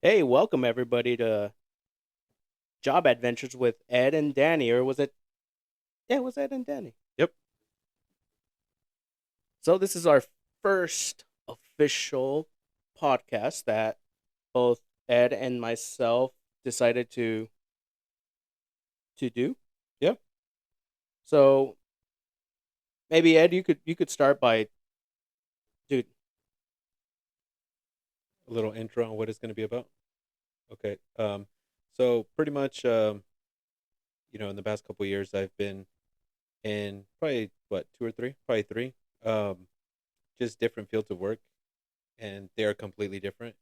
Hey, welcome everybody to Job Adventures with Ed and Danny, or was it? Yeah, it was Ed and Danny. Yep. So this is our first official podcast that both Ed and myself decided to do. Yeah. So maybe Ed, you could start by, dude. A little intro on what it's going to be about. Okay. So pretty much, in the past couple of years, I've been in probably what two or three, probably three, um, just different fields of work, and they are completely different.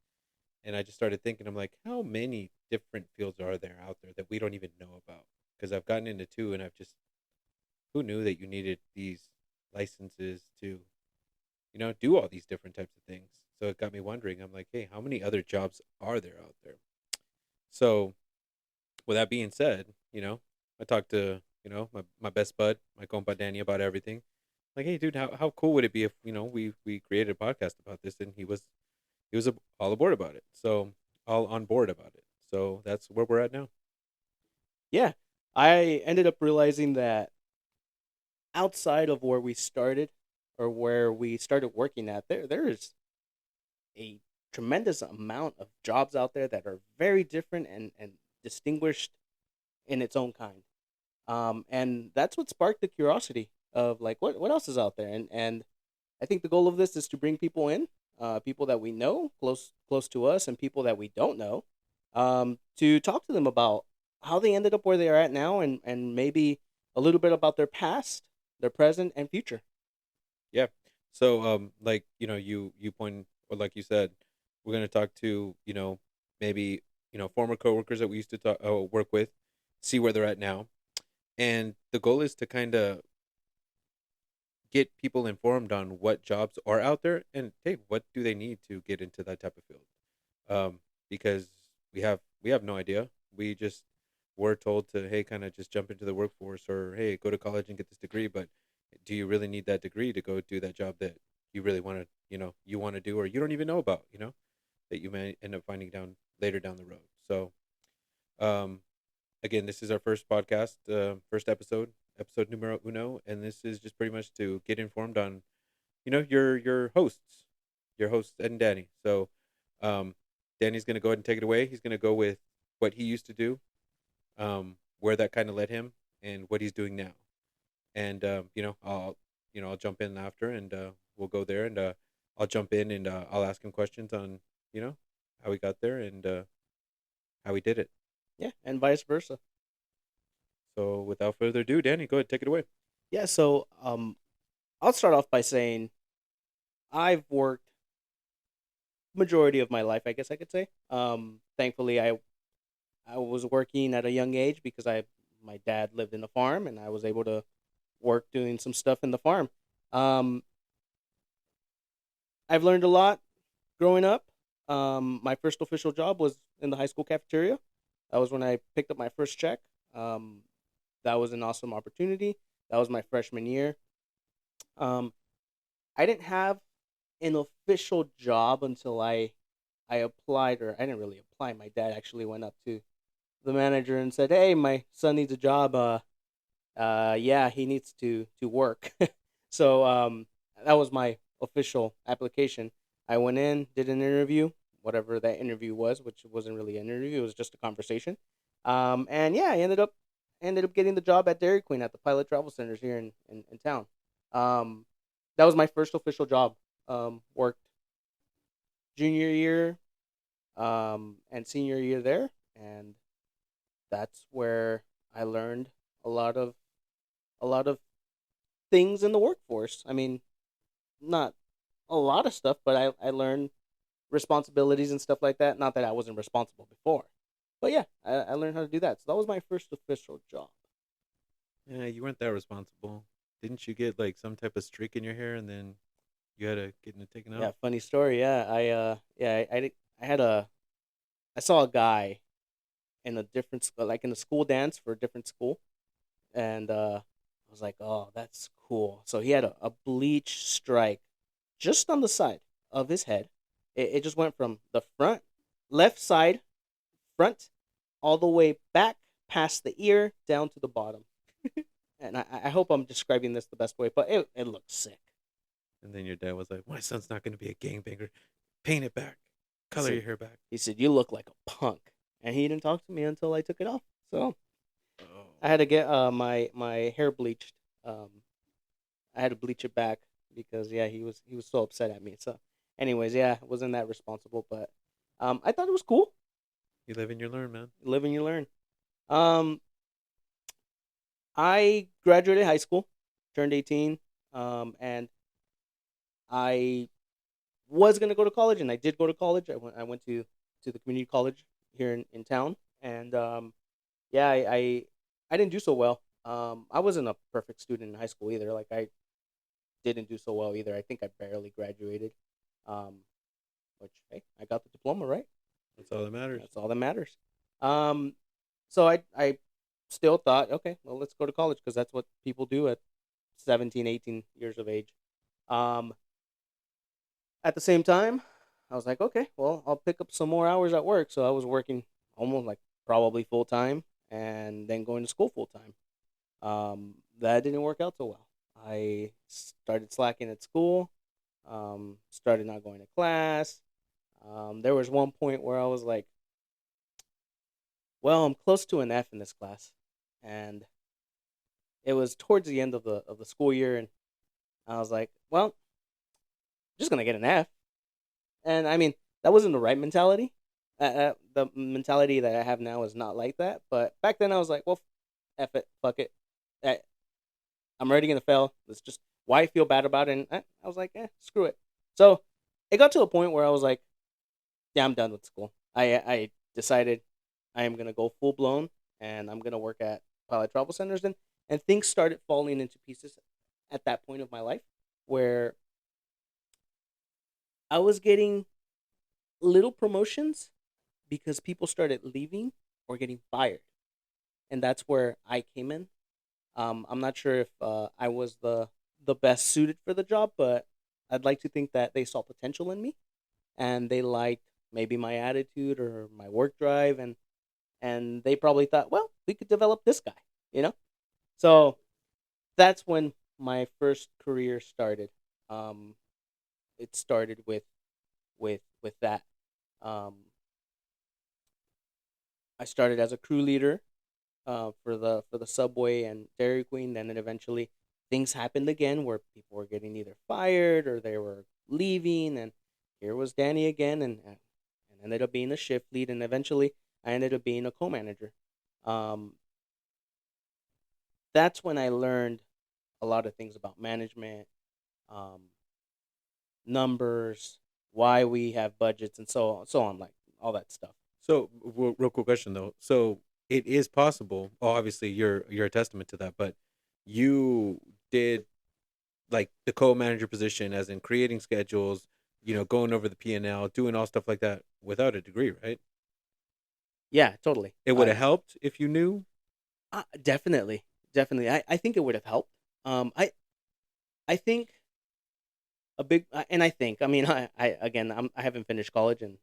And I just started thinking, I'm like, how many different fields are there out there that we don't even know about? Because I've gotten into two, and I've just who knew that you needed these licenses to do all these different types of things. So it got me wondering. I'm like, hey, how many other jobs are there out there? So with that being said, I talked to my best bud, my compa Danny, about everything. Like, hey, dude, how cool would it be if we created a podcast about this? And he was all aboard about it. So all on board about it. So that's where we're at now. Yeah, I ended up realizing that outside of where we started or where we started working at, there is a tremendous amount of jobs out there that are very different and distinguished in its own kind. And that's what sparked the curiosity of like what else is out there. And I think the goal of this is to bring people in, people that we know close to us, and people that we don't know, to talk to them about how they ended up where they are at now, and maybe a little bit about their past, their present, and future. Yeah. So like you point or like you said, we're gonna talk to maybe former coworkers that we used to work with, see where they're at now, and the goal is to kind of get people informed on what jobs are out there and hey, what do they need to get into that type of field. Because we have no idea. We just were told to hey, kind of just jump into the workforce or hey, go to college and get this degree. But do you really need that degree to go do that job that you really want to you want to do or you don't even know about that you may end up finding down later down the road. So um, again, this is our first podcast, first episode numero uno, and this is just pretty much to get informed on, your hosts Ed and Danny. So, um, Danny's gonna go ahead and take it away. He's gonna go with what he used to do, where that kind of led him, and what he's doing now. And I'll jump in after, and we'll go there, and I'll jump in, and I'll ask him questions on, you know, how he got there and how he did it. Yeah, and vice versa. So, without further ado, Danny, go ahead, take it away. Yeah, so I'll start off by saying I've worked majority of my life, I guess I could say. Thankfully, I was working at a young age because I my dad lived in a farm and I was able to work doing some stuff in the farm. Um, I've learned a lot growing up. My first official job was in the high school cafeteria. That was when I picked up my first check. Um, that was an awesome opportunity. That was my freshman year. Um, I didn't have an official job until I applied, or I didn't really apply. My dad actually went up to the manager and said, "Hey, my son needs a job. Yeah, he needs to work." So that was my official application. I went in, did an interview, whatever that interview was, which wasn't really an interview; it was just a conversation. And yeah, I ended up getting the job at Dairy Queen at the Pilot Travel Centers here in town. Um, that was my first official job. Worked junior year, and senior year there, and that's where I learned a lot of a lot of things in the workforce. I mean, not a lot of stuff, but I learned responsibilities and stuff like that. Not that I wasn't responsible before, but yeah, I learned how to do that. So that was my first official job. Yeah, you weren't that responsible. Didn't you get like some type of streak in your hair and then you had to get it taken Yeah, out? funny story. Yeah, I had I saw a guy in a different like in a school dance for a different school, and I was like, oh, that's cool. So he had a bleach strike just on the side of his head. It just went from the front. left side, front, all the way back past the ear down to the bottom. And I hope I'm describing this the best way, but it looks sick. And then your dad was like, "My son's not going to be a gangbanger. Paint it back. He Color said, your hair back." "You look like a punk," and he didn't talk to me until I took it off. So Oh, I had to get my hair bleached. Um, I had to bleach it back because yeah, he was so upset at me. So, anyways, yeah, wasn't that responsible, but I thought it was cool. you live and you learn, man. Live and you learn. Um, I graduated high school, turned 18, and I was gonna go to college, and I did go to college. I went to the community college here in town, and yeah, I didn't do so well. I wasn't a perfect student in high school either. Like I didn't do so well either. I think I barely graduated. Um, which hey, I got the diploma, right? That's all that matters. That's all that matters. Um, so I still thought, okay, well, let's go to college because that's what people do at 17, 18 years of age. Um, at the same time, I was like, okay, well, I'll pick up some more hours at work. So I was working almost like probably full time and then going to school full time. That didn't work out so well. I started slacking at school, started not going to class. There was one point where I was like, well, I'm close to an F in this class. And it was towards the end of the school year, and I was like, well, I'm just gonna get an F. And I mean, that wasn't the right mentality. The mentality that I have now is not like that. But back then, I was like, well, F it, fuck it. I, I'm already gonna fail. Let's just why feel bad about it? And I was like, screw it. So it got to a point where I was like, yeah, I'm done with school. I decided I am gonna go full blown, and I'm gonna work at pilot travel centers, and things started falling into pieces at that point of my life where I was getting little promotions because people started leaving or getting fired, and that's where I came in. I'm not sure if I was the best suited for the job, but I'd like to think that they saw potential in me and they liked maybe my attitude or my work drive, and they probably thought, well, we could develop this guy, you know. So that's when my first career started. Um, it started with that. Um, I started as a crew leader for the Subway and Dairy Queen. Then it eventually things happened again where people were getting either fired or they were leaving, and here was Danny again, and ended up being a shift lead, and eventually I ended up being a co-manager. Um, that's when I learned a lot of things about management, um, numbers, why we have budgets, and so on, like all that stuff. So, real quick question though. So, it is possible. Oh, obviously, you're a testament to that. But you did like the co-manager position, as in creating schedules, going over the P&L, doing all stuff like that without a degree, right? Yeah, totally. It would have helped if you knew. Definitely, definitely. I think it would have helped. I think a big and I think I mean I again I haven't finished college, and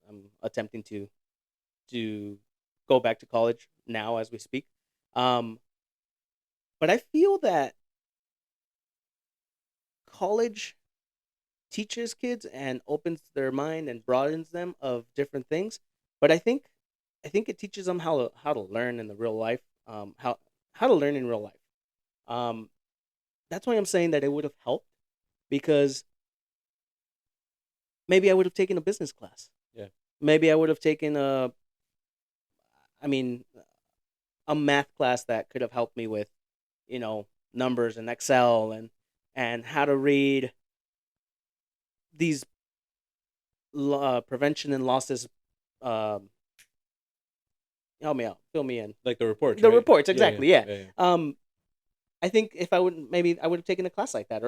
I'm attempting to go back to college now as we speak. Um, but I feel that college teaches kids and opens their mind and broadens them of different things. But I think it teaches them how to learn in the real life. How to learn in real life. Um, that's why I'm saying that it would have helped because maybe I would have taken a business class. Yeah. Maybe I would have taken I mean, a math class that could have helped me with, numbers and Excel and how to read these prevention and losses. Um, Help me out, fill me in. Like the reports, The right? reports, Yeah, yeah, exactly. Yeah. yeah, yeah. Um, I think if I would maybe I would have taken a class like that,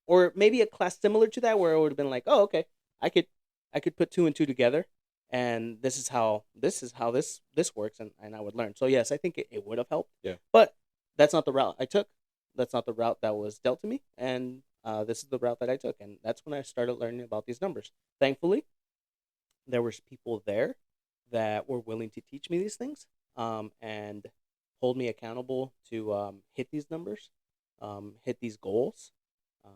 or maybe a class similar to that where it would have been like, oh, okay, I could I could put two and two together, and this works, and I would learn. So yes, I think it would have helped, Yeah. but that's not the route I took. That's not the route that was dealt to me, and this is the route that I took, and that's when I started learning about these numbers. Thankfully, there was people there that were willing to teach me these things, and hold me accountable to hit these numbers, hit these goals. Um,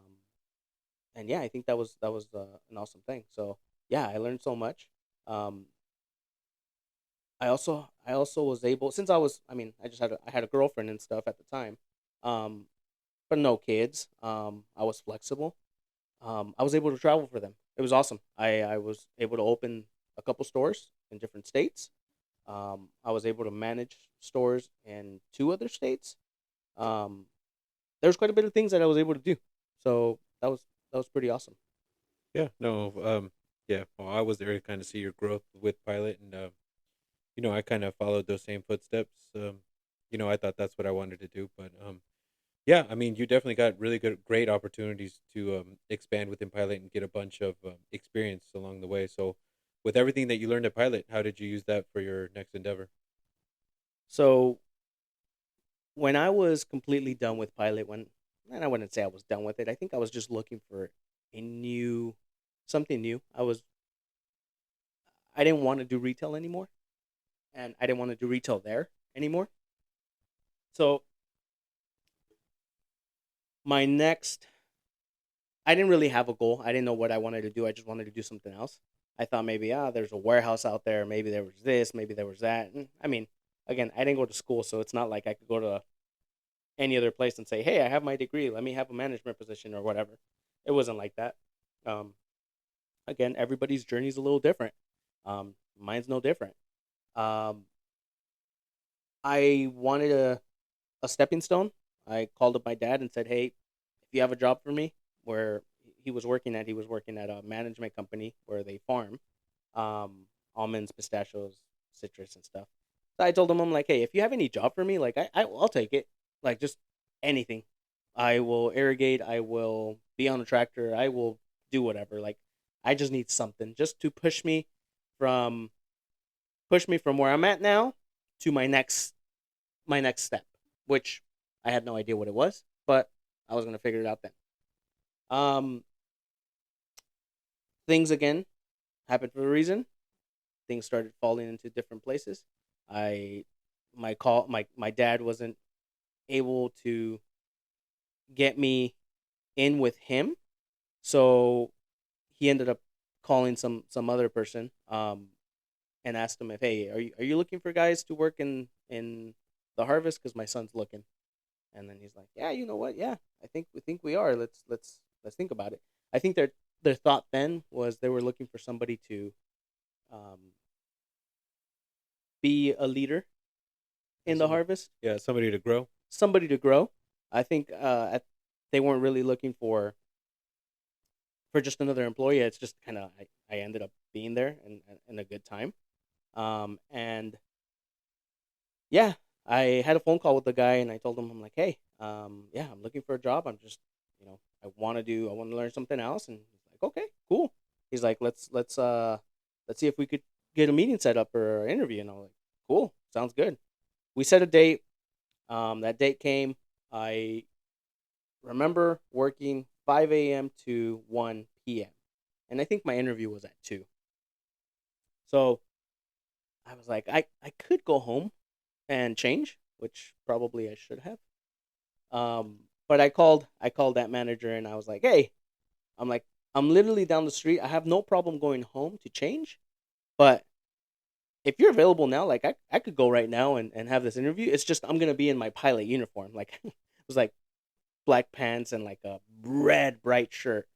and yeah, I think that was an awesome thing. So yeah, I learned so much. Um, I also was able, since I mean, I had a girlfriend and stuff at the time, um, but no kids. I was flexible. I was able to travel for them. It was awesome. I was able to open a couple stores in different states. I was able to manage stores in two other states. Um, there was quite a bit of things that I was able to do. So that was pretty awesome. Yeah, no, yeah. Well, I was there to kind of see your growth with Pilot, and I kind of followed those same footsteps. I thought that's what I wanted to do, but yeah, I mean, you definitely got really great opportunities to expand within Pilot and get a bunch of experience along the way. So, with everything that you learned at Pilot, how did you use that for your next endeavor? So when I was completely done with Pilot, and I wouldn't say I was done with it. I think I was just looking for a new, something new. I didn't want to do retail anymore, and I didn't want to do retail there anymore. So my next, I didn't really have a goal. I didn't know what I wanted to do. I just wanted to do something else. I thought maybe there's a warehouse out there. Maybe there was this. Maybe there was that. And I mean, again, I didn't go to school, so it's not like I could go to any other place and say, "Hey, I have my degree. Let me have a management position or whatever." It wasn't like that. Um, Again, everybody's journey is a little different. Mine's no different. Um, I wanted a stepping stone. I called up my dad and said, "Hey, if you have a job for me," where he was working at a management company where they farm almonds, pistachios, citrus, and stuff. So I told him, I'm like, "Hey, if you have any job for me, like I'll take it. Like just anything. I will irrigate. I will be on a tractor. I will do whatever. Like I just need something just to from push me from where I'm at now to my next step, which I had no idea what it was, but I was gonna figure it out then. Um, Things again happened for a reason. Things started falling into different places. I my dad wasn't able to get me in with him, so he ended up calling some other person and asked him if, hey, are you looking for guys to work in the harvest, because my son's looking. And then he's like, yeah, you know what, yeah, I think we are. Let's think about it. I think their thought then was they were looking for somebody to um, be a leader I in the see. harvest, Yeah, somebody to grow. somebody to grow. I think they weren't really looking for just another employee. It's just kind of I ended up being there and a good time. And yeah, I had a phone call with the guy and I told him, I'm like, hey, yeah, I'm looking for a job. I'm just, I want to learn something else. And he's like, okay, cool. He's like, let's see if we could get a meeting set up or an interview. And I'm like, cool, sounds good. We set a date. That date came. I remember working 5 a.m. to 1 p.m. And I think my interview was at 2. So I was like, I could go home and change, which probably I should have. But I called that manager and I was like, hey, I'm like, I'm literally down the street. I have no problem going home to change. But if you're available now, like I could go right now and have this interview. It's just I'm gonna be in my pilot uniform. Like it was like black pants and like a red bright shirt.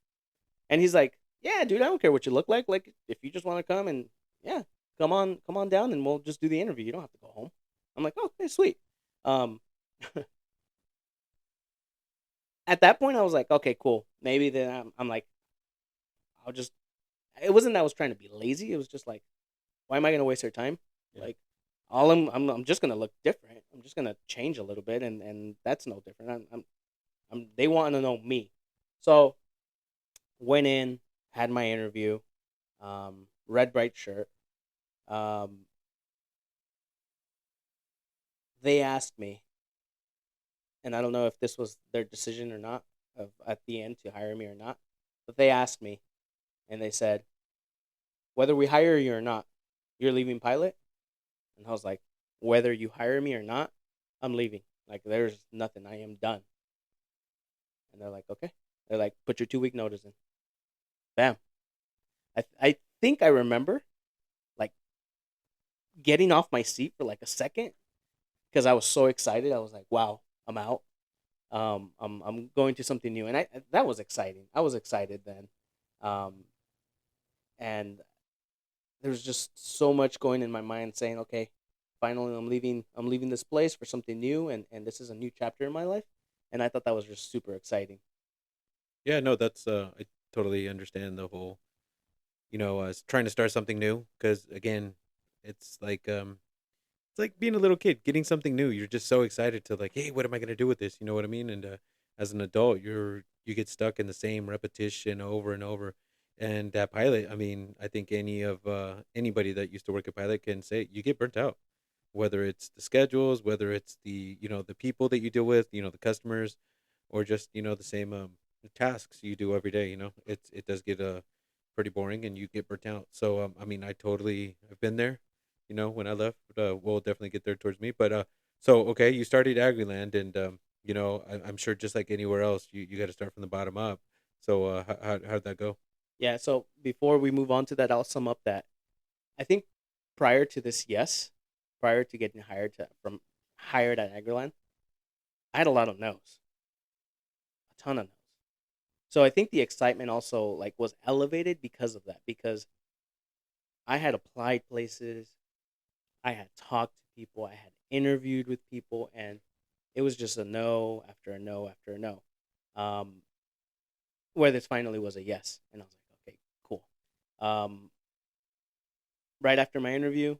And he's like, yeah, dude, I don't care what you look like. Like if you just want to come and yeah, come on down and we'll just do the interview. You don't have to go home. I'm like, oh, okay, sweet. Um, at that point, I was like, okay, cool. Maybe then I'm like, I'll just. It wasn't that I was trying to be lazy. It was just like, why am I gonna waste their time? Yeah. Like, I'm just gonna look different. I'm just gonna change a little bit, and that's no different. They want to know me, so went in, had my interview, red bright shirt. Um, they asked me, and I don't know if this was their decision or not, of at the end to hire me or not, but they asked me, and they said, whether we hire you or not, you're leaving pilot. And I was like, whether you hire me or not, I'm leaving. Like, there's nothing. I am done. And they're like, okay. They're like, put your 2 week notice in. Bam. I think I remember like getting off my seat for like a second because I was so excited. I was like, wow, I'm out. I'm going to something new, and I that was exciting. I was excited then, um, and there was just so much going in my mind, saying, okay, finally, I'm leaving. I'm leaving this place for something new, and this is a new chapter in my life, and I thought that was just super exciting. Yeah, no, that's I totally understand the whole, trying to start something new because again, it's like it's like being a little kid getting something new. You're just so excited to like, hey, what am I gonna do with this? You know what I mean? And as an adult, you get stuck in the same repetition over and over. And that pilot, I mean, I think anybody that used to work at pilot can say you get burnt out. Whether it's the schedules, whether it's the people that you deal with, the customers, or just the same tasks you do every day. It does get pretty boring and you get burnt out. So I mean, I've been there. When I left, we'll definitely get there towards me. But so okay, you started Agriland, and I'm sure just like anywhere else, you got to start from the bottom up. So how'd that go? Yeah. So before we move on to that, I'll sum up that I think prior to this, yes, prior to getting hired at Agriland, I had a lot of no's, a ton of no's. So I think the excitement also like was elevated because of that. Because I had applied places, I had talked to people, I had interviewed with people, and it was just a no after a no after a no. Um, where this finally was a yes, and I was like, okay, cool. Um, right after my interview,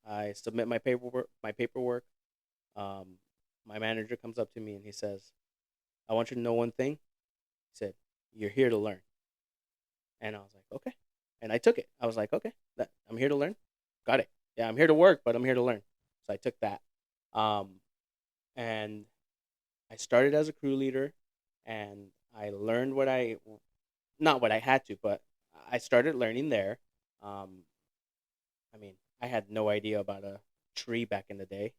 I submit my paperwork. Um, my manager comes up to me and he says, "I want you to know one thing." He said, "You're here to learn." And I was like, "Okay." And I took it. I was like, "Okay, I'm here to learn. Got it. Yeah, I'm here to work, but I'm here to learn." So I took that. Um, and I started as a crew leader, and I learned what I not what I had to, but I started learning there. Um, I mean, I had no idea about a tree back in the day.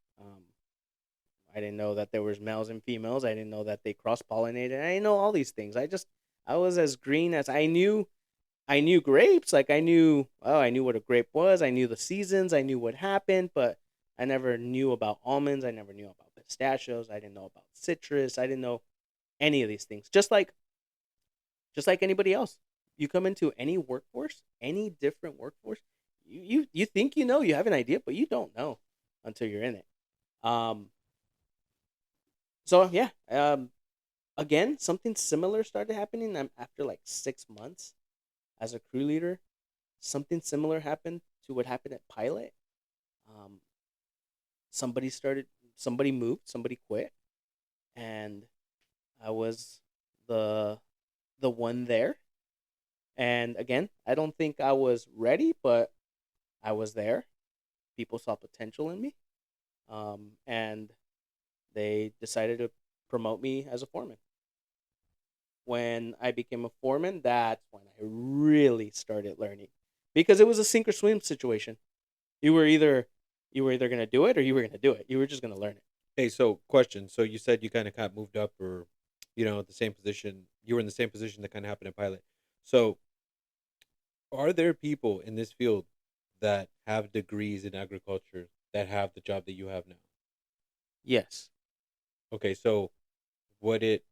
I didn't know that there was males and females. I didn't know that they cross pollinated. I didn't know all these things. I was as green as I knew. I knew grapes. Like I knew what a grape was. I knew the seasons. I knew what happened, but I never knew about almonds. I never knew about pistachios. I didn't know about citrus. I didn't know any of these things. Just like anybody else. You come into any workforce, any different workforce, you think you know, you have an idea, but you don't know until you're in it. Um, so yeah, again, something similar started happening after like 6 months as a crew leader. Something similar happened to what happened at Pilot. Um, somebody started, somebody moved, somebody quit, and I was the the one there. And again, I don't think I was ready, but I was there. People saw potential in me, and they decided to promote me as a foreman. When I became a foreman, that's when I really started learning, because it was a sink or swim situation. You were either you were either gonna do it or you were gonna do it. You were just gonna learn it. Hey, so question. So you said you kind of got moved up, or the same position. You were in the same position that kind of happened at Pilot. So are there people in this field that have degrees in agriculture that have the job that you have now? Yes. Okay, so what it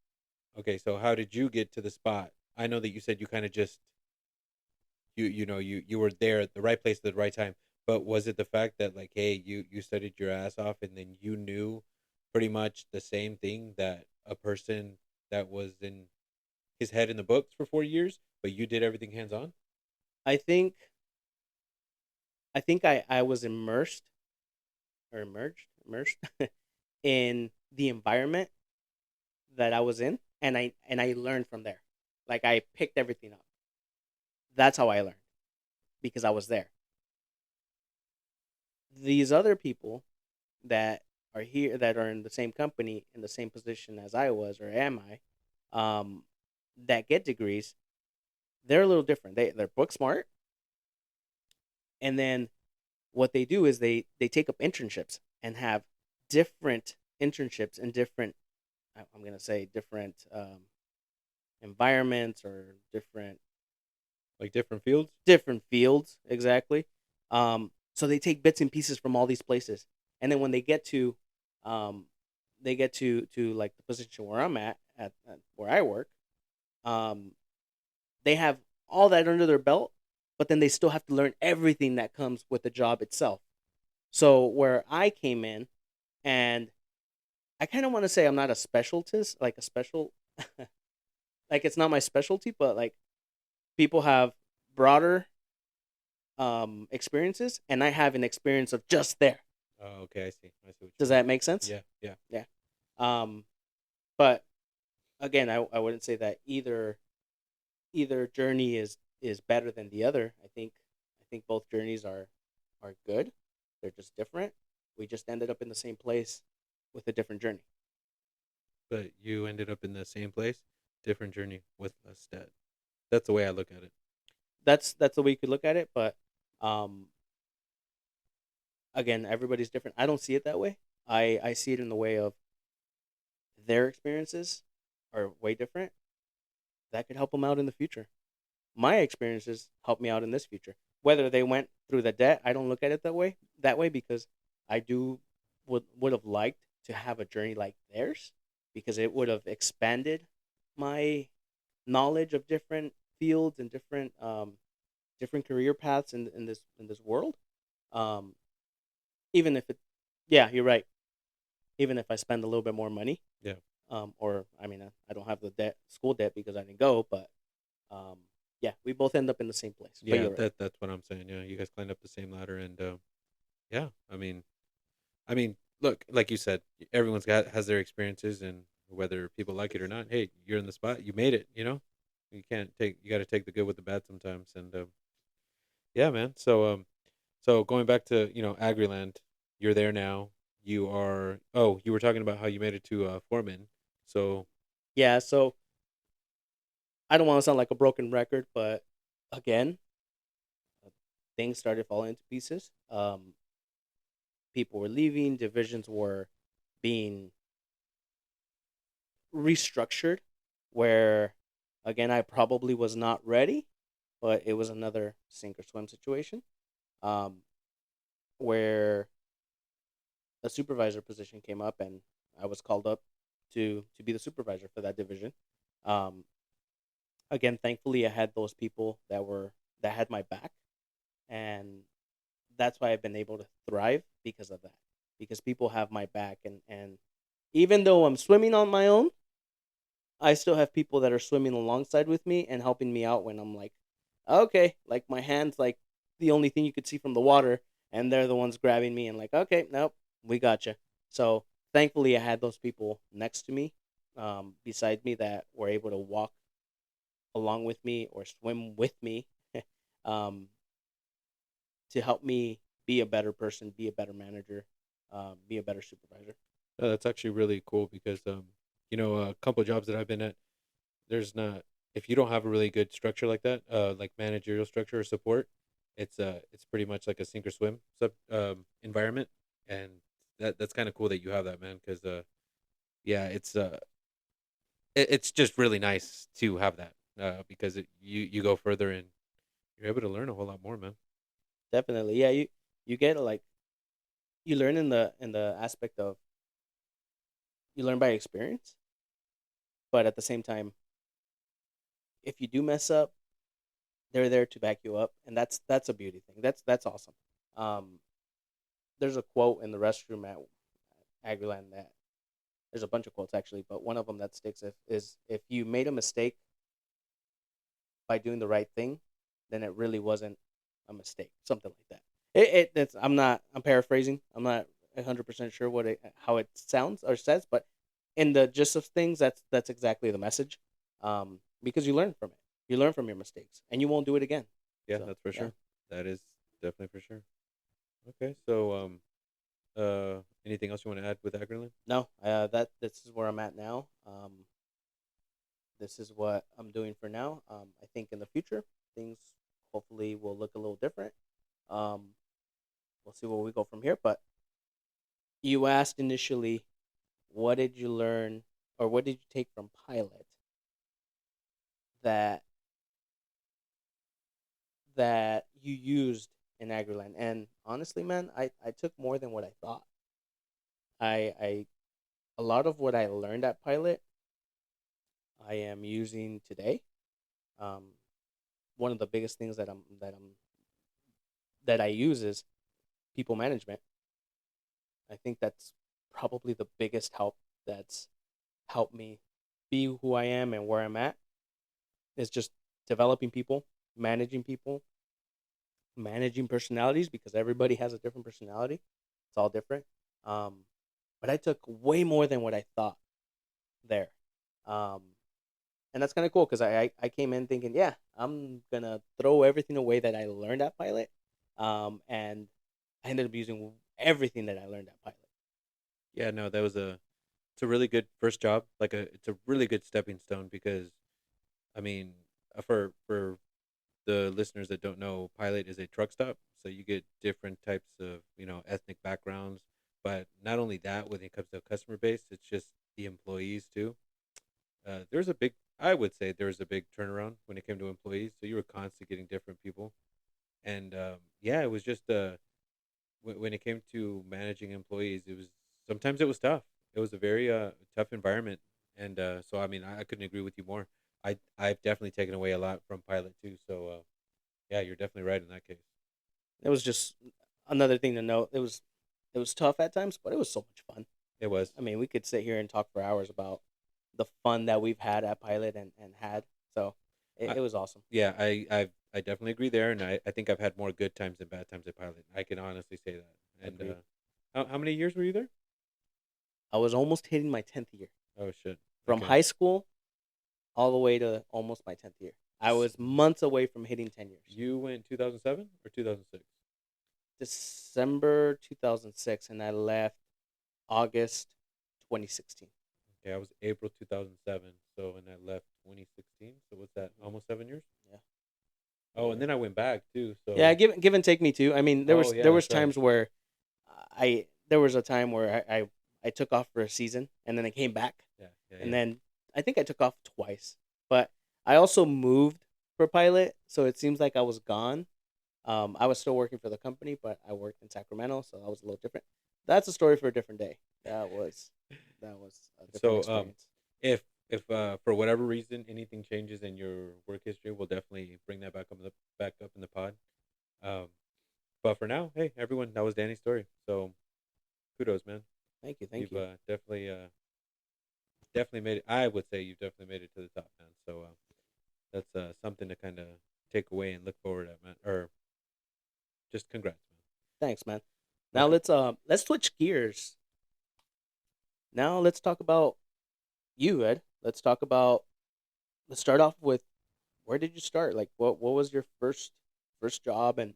okay, so how did you get to the spot? I know that you said you kind of just you were there at the right place at the right time, but was it the fact that like hey, you studied your ass off and then you knew pretty much the same thing that a person that was in his head in the books for 4 years, but you did everything hands on? I think I was immersed in the environment that I was in, and I learned from there. Like I picked everything up. That's how I learned, because I was there. These other people that are here, that are in the same company, in the same position as I was or am I, that get degrees, they're a little different. They're book smart, And then what they do is they take up internships and have different internships in different, I'm gonna say different environments or Like different fields. different fields exactly. So they take bits and pieces from all these places, and then when um, they get to like the position where I'm at where I work, um, they have all that under their belt, but then they still have to learn everything that comes with the job itself. So where I came in, and I kind of want to say I'm not a specialist, like a special, like it's not my specialty, but like people have broader experiences, and I have an experience of just there. Oh, okay, I see. I see what Does you mean. that make sense? Yeah, yeah. Yeah. Um, but again, I wouldn't say that either journey is better than the other. I think both journeys are good. They're just different. We just ended up in the same place with a different journey. But you ended up in the same place, different journey with a stat. That's the way I look at it. That's the way you could look at it, but um, again, everybody's different. I don't see it that way. I see it in the way of their experiences are way different. That could help them out in the future. My experiences help me out in this future. Whether they went through the debt, I don't look at it that way because I do would have liked to have a journey like theirs because it would have expanded my knowledge of different fields and different career paths in this world. Um, even if it, yeah, you're right. Even if I spend a little bit more money, Yeah, or I mean, I don't have the school debt because I didn't go, but um, yeah, we both end up in the same place. But yeah. you're right. That's what I'm saying. Yeah, you guys climbed up the same ladder, and yeah. I mean, look, like you said, everyone's got has their experiences, and whether people like it or not, hey, you're in the spot. You made it. You can't take. You got to take the good with the bad sometimes, and yeah, man. So going back to Agriland, you're there now. You are. Oh, you were talking about how you made it to foreman. So Yeah, so I don't want to sound like a broken record, but again, things started falling into pieces. People were leaving, divisions were being restructured, where again, I probably was not ready, but it was another sink or swim situation, um, where a supervisor position came up, and I was called up to be the supervisor for that division. Um, Again, thankfully, I had those people that had my back, and that's why I've been able to thrive because of that. Because people have my back, and even though I'm swimming on my own, I still have people that are swimming alongside with me and helping me out when I'm like, okay, like my hands like the only thing you could see from the water, and they're the ones grabbing me and like, okay, nope, we got you. So thankfully, I had those people next to me, beside me that were able to walk along with me or swim with me, um, to help me be a better person, be a better manager, be a better supervisor. that's actually really cool because a couple of jobs that I've been at, there's not if you don't have a really good structure like that, like managerial structure or support, it's pretty much like a sink or swim environment, and that's kind of cool that you have that, man. Because yeah, it's just really nice to have that because you go further and you're able to learn a whole lot more, man. Definitely, yeah. You get like you learn in the aspect of you learn by experience, but at the same time, if you do mess up, they're there to back you up, and that's a beauty thing. That's awesome. Um, there's a quote in the restroom at Aguilan that there's a bunch of quotes actually, but one of them that sticks is if you made a mistake by doing the right thing, then it really wasn't a mistake. Something like that. I'm paraphrasing. I'm not 100% sure how it sounds or says, but in the gist of things, that's exactly the message. Because you learn from it. You learn from your mistakes, and you won't do it again. Yeah, So that's for yeah. sure. That is definitely for sure. Okay, so anything else you want to add with Agriland? No, this is where I'm at now. This is what I'm doing for now. I think in the future things hopefully will look a little different. Um, we'll see where we go from here. But you asked initially, what did you learn, or what did you take from pilot that you used in Agriland? And honestly, man, I took more than what I thought. I A lot of what I learned at pilot, I am using today. Um, One of the biggest things that I use is people management. I think that's probably the biggest help that's helped me be who I am and where I'm at, is just developing people, managing personalities, because everybody has a different personality. It's all different. Um, but I took way more than what I thought there. Um, and that's kind of cool because I came in thinking, yeah, I'm gonna throw everything away that I learned at pilot, and I ended up using everything that I learned at pilot. Yeah, no, that was a it's a really good first job. It's a really good stepping stone because I mean, for the listeners that don't know, Pilot is a truck stop, so you get different types of ethnic backgrounds. But not only that, when it comes to customer base, it's just the employees too. There's a big, I would say, there was a big turnaround when it came to employees. So you were constantly getting different people, and yeah, it was just when it came to managing employees, it was sometimes it was tough. It was a very tough environment, and so I mean, I couldn't agree with you more. I've definitely taken away a lot from Pilot too. So yeah, you're definitely right in that case. It was just another thing to note. It was tough at times, but it was so much fun. It was. I mean, we could sit here and talk for hours about the fun that we've had at Pilot and had. So I, it was awesome. yeah, I definitely agree there, and I think I've had more good times than bad times at Pilot. I can honestly say that. And Agreed. how many years were you there? I was almost hitting my 10th year. Oh shit. From Okay. high school all the way to almost my 10th year. I S- was months away from hitting 10 years. You went 2007 or 2006? December 2006, and I left August 2016. Okay, I was April 2007. So and I left 2016. So what's that? Mm-hmm. Almost 7 years. Yeah. Oh, and Yeah. then I went back too. Yeah, So give and take me too. I mean, oh yeah, there was that's right. times where there was a time where I took off for a season and then I came back, Yeah, yeah, and yeah. then I think I took off twice. But I also moved for pilot, so it seems like I was gone. I was still working for the company, but I worked in Sacramento, so that was a little different. That's a story for a different day. That was a different So experience. if for whatever reason anything changes in your work history, we'll definitely bring that back up in the pod. Um, but for now, hey everyone, that was Danny's story. So kudos, man. Thank You've you. definitely made it. I would say you've definitely made it to the top, man. So that's something to kind of take away and look forward at, man. Or just congrats, Thanks, man. man. Now Okay. let's switch gears. Now let's talk about you, Ed. Let's start off with, where did you start? Like, what was your first job, and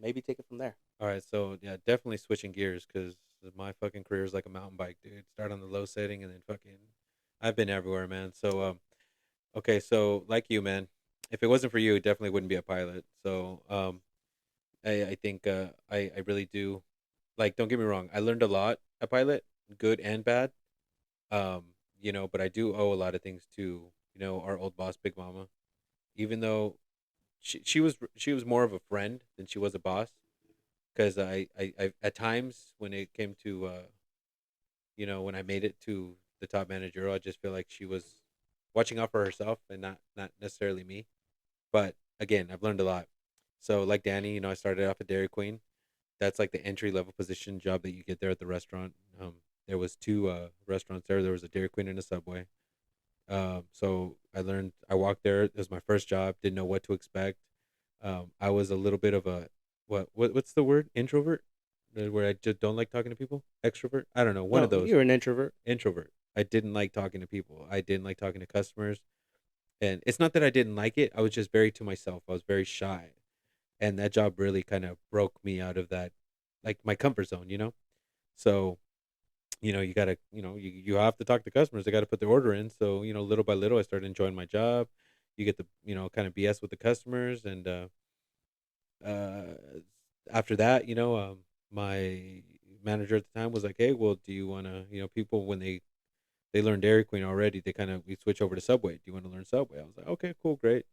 maybe take it from there. All right. So yeah, definitely switching gears because my fucking career is like a mountain bike, dude. Start on the low setting and then fucking. I've been everywhere, man. So okay. So like you, man. If it wasn't for you, it definitely wouldn't be a pilot. So I think I really do like. Don't get me wrong. I learned a lot at pilot, good and bad. Um, but I do owe a lot of things to our old boss, Big Mama. Even though she was more of a friend than she was a boss, because I at times when it came to when I made it to the top manager, I just feel like she was watching out for herself and not necessarily me. But again, I've learned a lot. So like Danny, I started off at Dairy Queen. That's like the entry level position job that you get there at the restaurant. There was two restaurants there. There was a Dairy Queen and a Subway. So I walked there. It was my first job. Didn't know what to expect. I was a little bit of a what's the word? Introvert, where I just don't like talking to people. Extrovert. I don't know. One of No, those. you're an introvert. Introvert. I didn't like talking to people. I didn't like talking to customers. And it's not that I didn't like it. I was just very to myself. I was very shy, and that job really kind of broke me out of that, like my comfort zone. So you gotta you have to talk to customers. They got to put their order in. So little by little I started enjoying my job. You get the kind of BS with the customers, and uh after that, my manager at the time was like, "Hey, well, do you want to, people when they learn Dairy Queen already, they kind of we switch over to Subway. Do you want to learn Subway?" I was like, "Okay, cool, great."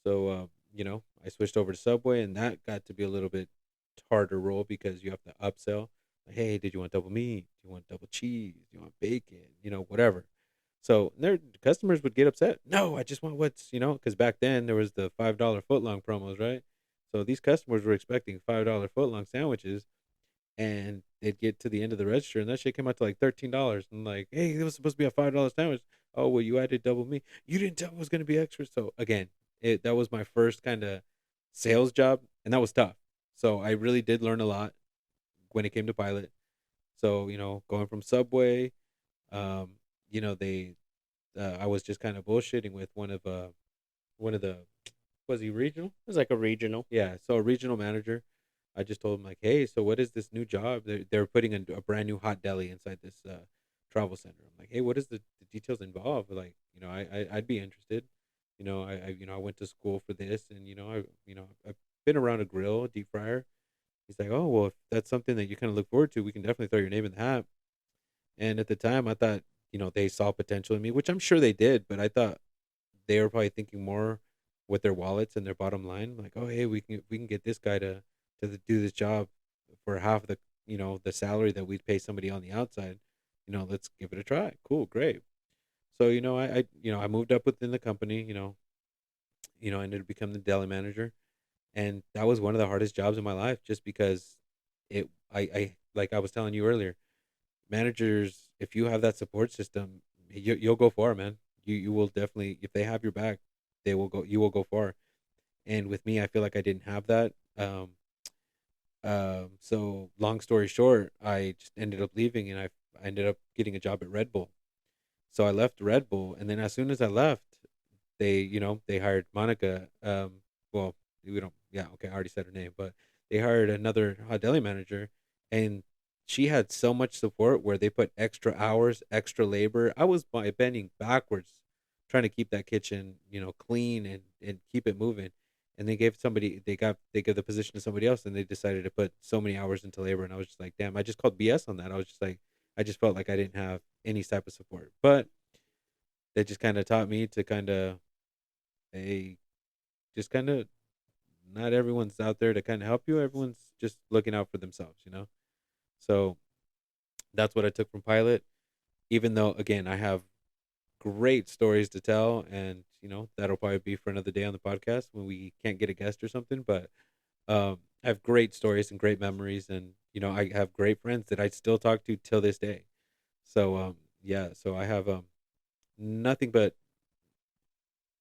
So, I switched over to Subway, and that got to be a little bit harder role because you have to upsell. Like, hey, did you want double meat? Do you want double cheese? Do you want bacon? Whatever. So their customers would get upset. No, I just want what's because back then there was the $5 footlong promos, right? So these customers were expecting $5 footlong sandwiches, and they'd get to the end of the register, and that shit came out to like $13. And like, hey, it was supposed to be a $5 sandwich. Oh well, you added double meat. You didn't tell me it was going to be extra. So again, that was my first kind of sales job, and that was tough. So I really did learn a lot when it came to pilot. So going from Subway, um, they I was just kind of bullshitting with one of the was he regional? It was like a regional. Yeah, so a regional manager. I just told him like, hey, so what is this new job? They're putting a brand new hot deli inside this travel center. I'm like, hey, what is the details involved? Like, I'd be interested. I went to school for this, and I've been around a grill, a deep fryer. He's like, oh well, if that's something that you kind of look forward to, we can definitely throw your name in the hat. And at the time, I thought, they saw potential in me, which I'm sure they did, but I thought they were probably thinking more with their wallets and their bottom line, like, oh hey, we can get this guy to do this job for half the the salary that we'd pay somebody on the outside. Let's give it a try. Cool, great. So I moved up within the company. I ended up becoming the deli manager, and that was one of the hardest jobs in my life, just because I like I was telling you earlier, managers, if you have that support system, you'll go far, man. You will definitely, if they have your back, they will go. You will go far. And with me, I feel like I didn't have that. So long story short, I just ended up leaving, and I ended up getting a job at Red Bull. So I left Red Bull, and then as soon as I left, they hired Monica. Well, we don't. Yeah, okay, I already said her name, but they hired another hot deli manager, and she had so much support where they put extra hours, extra labor. I was bending backwards trying to keep that kitchen, clean and keep it moving. And they gave the position to somebody else, and they decided to put so many hours into labor, and I was just like, damn, I just called BS on that. I was just like, I just felt like I didn't have any type of support, but they just kind of taught me to kind of a just kind of not everyone's out there to kind of help you. Everyone's just looking out for themselves. So that's what I took from pilot. Even though, again, I have great stories to tell, and that'll probably be for another day on the podcast when we can't get a guest or something. But I have great stories and great memories, and I have great friends that I still talk to till this day. So yeah, so I have nothing but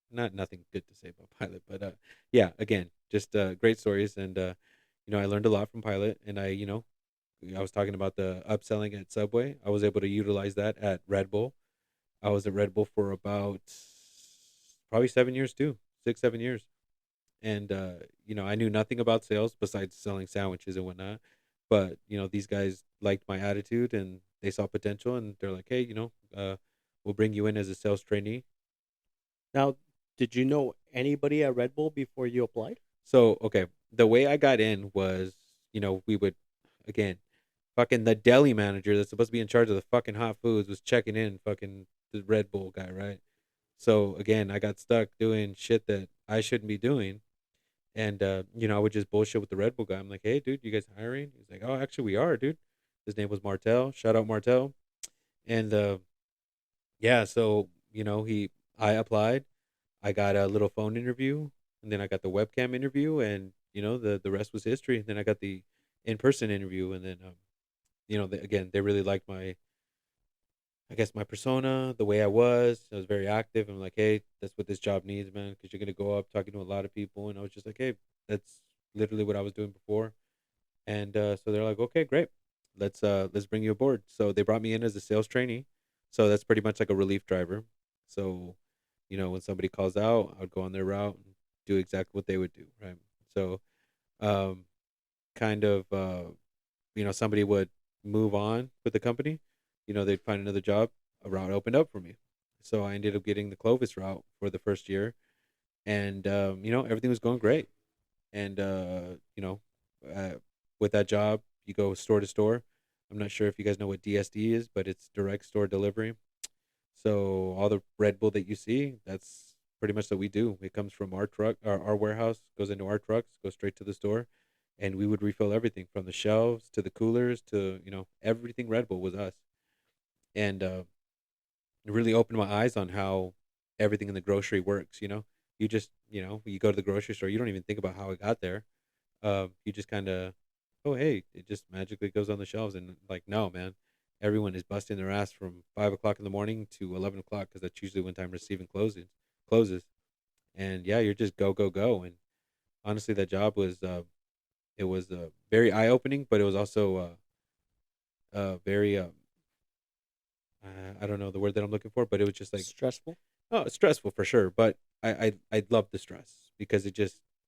not nothing good to say about Pilot, but yeah, again, just great stories, and I learned a lot from Pilot, and I was talking about the upselling at Subway. I was able to utilize that at Red Bull. I was at Red Bull for about probably 7 years too, 6 7 years, and I knew nothing about sales besides selling sandwiches and whatnot. But these guys liked my attitude, and they saw potential, and they're like, hey, we'll bring you in as a sales trainee. Now, did you know anybody at Red Bull before you applied? So, okay, the way I got in was, we would, again, fucking the deli manager that's supposed to be in charge of the fucking hot foods was checking in fucking the Red Bull guy, right? So, again, I got stuck doing shit that I shouldn't be doing. And, I would just bullshit with the Red Bull guy. I'm like, hey, dude, you guys hiring? He's like, oh, actually, we are, dude. His name was Martel. Shout out Martel. And, yeah, so, I applied. I got a little phone interview, and then I got the webcam interview, and the rest was history. And then I got the in person interview, and then again, they really liked I guess my persona, the way I was. I was very active. I'm like, hey, that's what this job needs, man, because you're gonna go up talking to a lot of people, and I was just like, hey, that's literally what I was doing before. And so they're like, okay, great, let's bring you aboard. So they brought me in as a sales trainee. So that's pretty much like a relief driver. So when somebody calls out, I would go on their route and do exactly what they would do, right? So, um, kind of, somebody would move on with the company, they'd find another job, a route opened up for me. So I ended up getting the Clovis route for the first year, and everything was going great. And with that job, you go store to store. I'm not sure if you guys know what DSD is, but it's direct store delivery. So all the Red Bull that you see, that's pretty much what we do. It comes from our truck, our warehouse, goes into our trucks, goes straight to the store, and we would refill everything from the shelves to the coolers to everything Red Bull was us. And it really opened my eyes on how everything in the grocery works. You just you go to the grocery store, you don't even think about how it got there. You just kind of, oh hey, it just magically goes on the shelves, and like no man, everyone is busting their ass from 5 o'clock in the morning to 11 o'clock because that's usually when time receiving closes, and yeah, you're just go go go. And honestly, that job was it was very eye opening, but it was also very I don't know the word that I'm looking for, but it was just like Stressful. oh, it's stressful for sure, but I loved the stress because it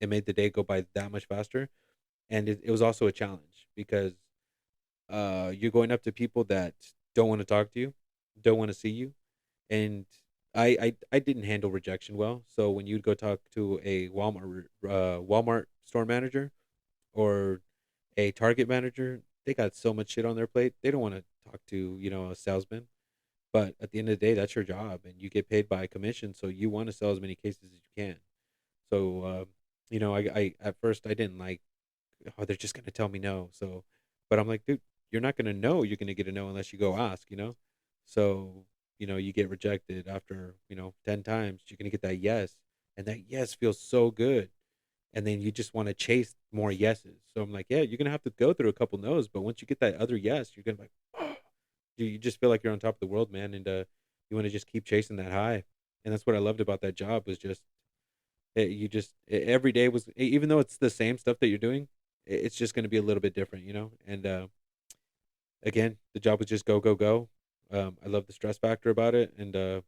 made the day go by that much faster, and it was also a challenge because you're going up to people that don't want to talk to you, don't want to see you, and I didn't handle rejection well. So when you'd go talk to a Walmart store manager or a Target manager, they got so much shit on their plate. They don't want to talk to a salesman. But at the end of the day, that's your job, and you get paid by commission. So you want to sell as many cases as you can. So I at first I didn't like, oh, they're just gonna tell me no. So, but I'm like, dude, you're not gonna know. You're gonna get a no unless you go ask. So you get rejected after 10 times. You're gonna get that yes, and that yes feels so good, and then you just want to chase more yeses. So I'm like, yeah, you're gonna have to go through a couple no's, but once you get that other yes, you're gonna be like, oh, you just feel like you're on top of the world, man, and you want to just keep chasing that high. And that's what I loved about that job was just every day was even though it's the same stuff that you're doing, it's just going to be a little bit different. And again, the job was just go go go. I love the stress factor about it, and